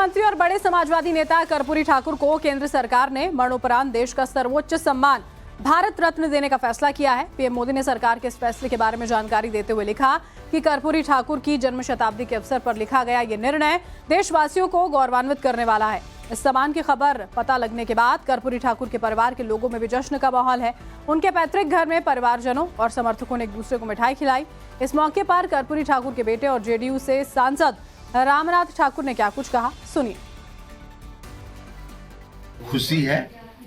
मुख्यमंत्री और बड़े समाजवादी नेता कर्पूरी ठाकुर को केंद्र सरकार ने मरणोपरांत देश का सर्वोच्च सम्मान भारत रत्न देने का फैसला किया है। पीएम मोदी ने सरकार के इस फैसले के बारे में जानकारी देते हुए लिखा कि कर्पूरी ठाकुर की जन्म शताब्दी के अवसर पर लिखा गया ये निर्णय देशवासियों को गौरवान्वित करने वाला है। इस सम्मान की खबर पता लगने के बाद कर्पूरी ठाकुर के परिवार के लोगों में भी जश्न का माहौल है। उनके पैतृक घर में परिवारजनों और समर्थकों ने एक दूसरे को मिठाई खिलाई। इस मौके पर कर्पूरी ठाकुर के बेटे और जेडीयू से सांसद रामनाथ ठाकुर ने क्या कुछ कहा, सुनिए। खुशी है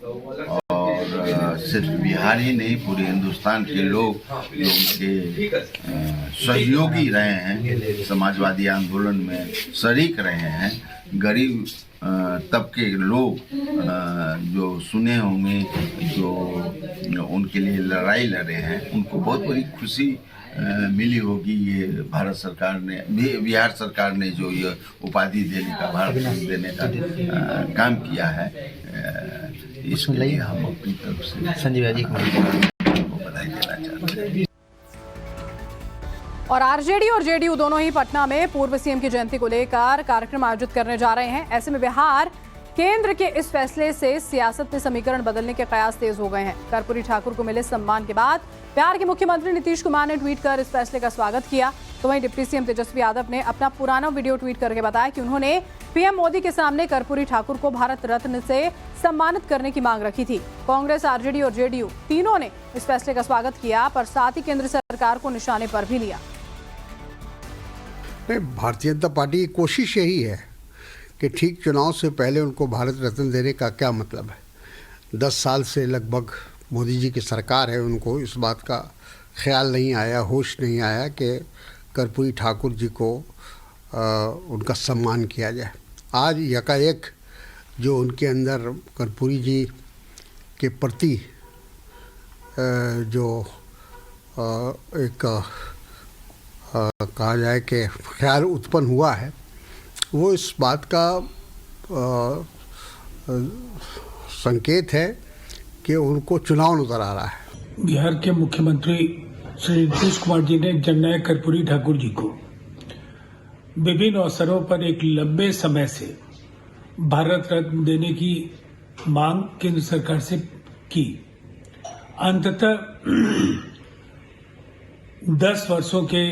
और सिर्फ बिहार ही नहीं, पूरे हिंदुस्तान के लोग उनके सहयोगी रहे हैं, समाजवादी आंदोलन में शरीक रहे हैं। गरीब तबके लोग जो सुने होंगे, जो उनके लिए लड़ाई लड़े हैं, उनको बहुत बड़ी खुशी मिली होगी। ये भारत सरकार ने, बिहार सरकार ने जो ये उपाधि देने का, भारत रत्न देने का काम किया है, इसके लिए हम अपनी तरफ से संजय जी को बधाई देना चाहते हैं। और आरजेडी और जेडीयू दोनों ही पटना में पूर्व सीएम की जयंती को लेकर कार्यक्रम आयोजित करने जा रहे हैं। ऐसे में बिहार केंद्र के इस फैसले से सियासत में समीकरण बदलने के कयास तेज हो गए हैं। कर्पूरी ठाकुर को मिले सम्मान के बाद बिहार के मुख्यमंत्री नीतीश कुमार ने ट्वीट कर इस फैसले का स्वागत किया। तो वहीं डिप्टी सीएम तेजस्वी यादव ने अपना पुराना वीडियो ट्वीट करके बताया कि उन्होंने पीएम मोदी के सामने कर्पूरी ठाकुर को भारत रत्न से सम्मानित करने की मांग रखी थी। कांग्रेस, आरजेडी और जेडीयू तीनों ने इस फैसले का स्वागत किया, पर साथ ही केंद्र सरकार को निशाने पर भी लिया। भारतीय जनता पार्टी की कोशिश यही है कि ठीक चुनाव से पहले उनको भारत रत्न देने का क्या मतलब है। 10 साल से लगभग मोदी जी की सरकार है, उनको इस बात का ख्याल नहीं आया, होश नहीं आया कि कर्पूरी ठाकुर जी को उनका सम्मान किया जाए। आज यकाएक जो उनके अंदर कर्पूरी जी के प्रति जो एक कहा जाए कि ख्याल उत्पन्न हुआ है, वो इस बात का संकेत है कि उनको चुनाव नजर आ रहा है। बिहार के मुख्यमंत्री श्री नीतीश कुमार जी ने जननायक कर्पूरी ठाकुर जी को विभिन्न अवसरों पर एक लंबे समय से भारत रत्न देने की मांग केंद्र सरकार से की। अंततः 10 वर्षों के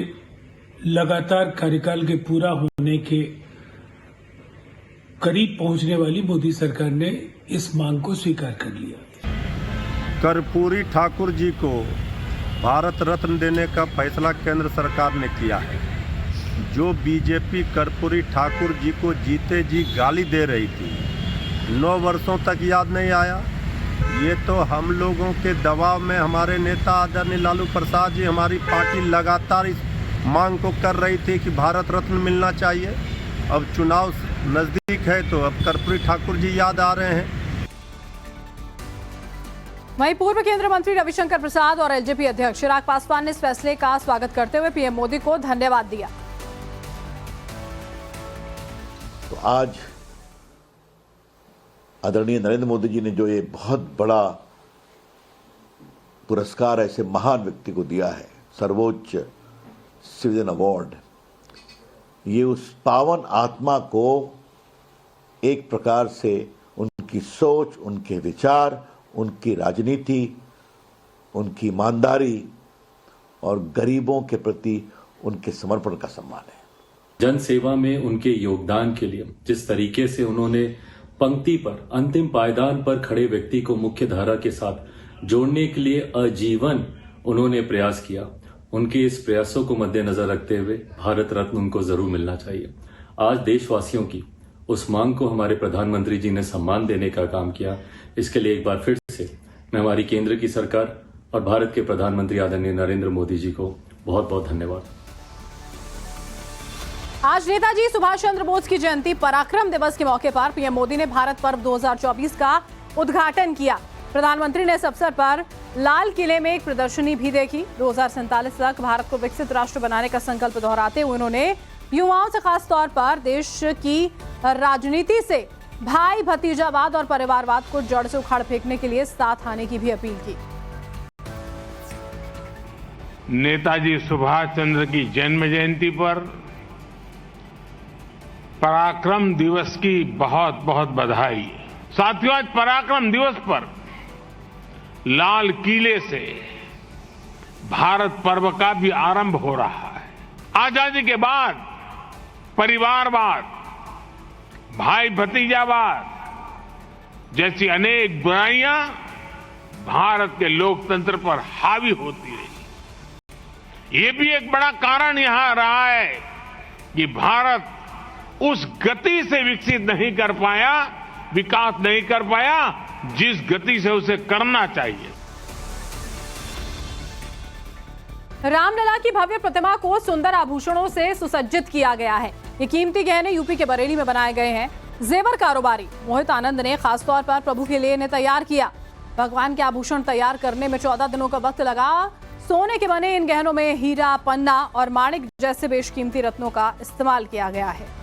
लगातार कार्यकाल के पूरा होने के करीब पहुंचने वाली मोदी सरकार ने इस मांग को स्वीकार कर लिया। कर्पूरी ठाकुर जी को भारत रत्न देने का फैसला केंद्र सरकार ने किया है। जो बीजेपी कर्पूरी ठाकुर जी को जीते जी गाली दे रही थी, 9 वर्षों तक याद नहीं आया। ये तो हम लोगों के दबाव में हमारे नेता आदरणीय लालू प्रसाद जी, हमारी पार्टी लगातार इस मांग को कर रही थी कि भारत रत्न मिलना चाहिए। अब चुनाव नजदीक है तो अब कर्पूरी ठाकुर जी याद आ रहे हैं। वहीं पूर्व केंद्रीय मंत्री रविशंकर प्रसाद और एलजेपी अध्यक्ष चिराग पासवान ने इस फैसले का स्वागत करते हुए पीएम मोदी को धन्यवाद दिया। तो आज आदरणीय नरेंद्र मोदी जी ने जो ये बहुत बड़ा पुरस्कार ऐसे महान व्यक्ति को दिया है, सर्वोच्च सिविलियन अवार्ड, ये उस पावन आत्मा को एक प्रकार से उनकी सोच, उनके विचार, उनकी राजनीति, उनकी ईमानदारी और गरीबों के प्रति उनके समर्पण का सम्मान है। जन सेवा में उनके योगदान के लिए जिस तरीके से उन्होंने पंक्ति पर, अंतिम पायदान पर खड़े व्यक्ति को मुख्य धारा के साथ जोड़ने के लिए आजीवन उन्होंने प्रयास किया, उनके इस प्रयासों को मद्देनजर रखते हुए भारत रत्न उनको जरूर मिलना चाहिए। आज देशवासियों की उस मांग को हमारे प्रधानमंत्री जी ने सम्मान देने का काम किया। इसके लिए एक बार फिर से मैं हमारी केंद्र की सरकार और भारत के प्रधानमंत्री आदरणीय नरेंद्र मोदी जी को बहुत बहुत धन्यवाद। आज नेताजी सुभाष चंद्र बोस की जयंती पराक्रम दिवस के मौके पर पीएम मोदी ने भारत पर्व 2024 का उद्घाटन किया। प्रधानमंत्री ने इस अवसर पर लाल किले में एक प्रदर्शनी भी देखी। 2047 तक भारत को विकसित राष्ट्र बनाने का संकल्प दोहराते हुए उन्होंने युवाओं से खास तौर पर देश की राजनीति से भाई भतीजावाद और परिवारवाद को जड़ से उखाड़ फेंकने के लिए साथ आने की भी अपील की। नेताजी सुभाष चंद्र की जन्म जयंती पर पराक्रम दिवस की बहुत बहुत बधाई। साथियों, आज पराक्रम दिवस पर लाल किले से भारत पर्व का भी आरंभ हो रहा है। आजादी के बाद परिवारवाद, भाई भतीजावाद जैसी अनेक बुराइयां भारत के लोकतंत्र पर हावी होती रही। ये भी एक बड़ा कारण यहां रहा है कि भारत उस गति से विकसित नहीं कर पाया, विकास नहीं कर पाया जिस गति से उसे करना चाहिए। रामलला की भव्य प्रतिमा को सुंदर आभूषणों से सुसज्जित किया गया है। ये कीमती गहने यूपी के बरेली में बनाए गए हैं। जेवर कारोबारी मोहित आनंद ने खासतौर पर प्रभु के लिए इन्हें तैयार किया। भगवान के आभूषण तैयार करने में 14 दिनों का वक्त लगा। सोने के बने इन गहनों में हीरा, पन्ना और माणिक जैसे बेशकीमती रत्नों का इस्तेमाल किया गया है।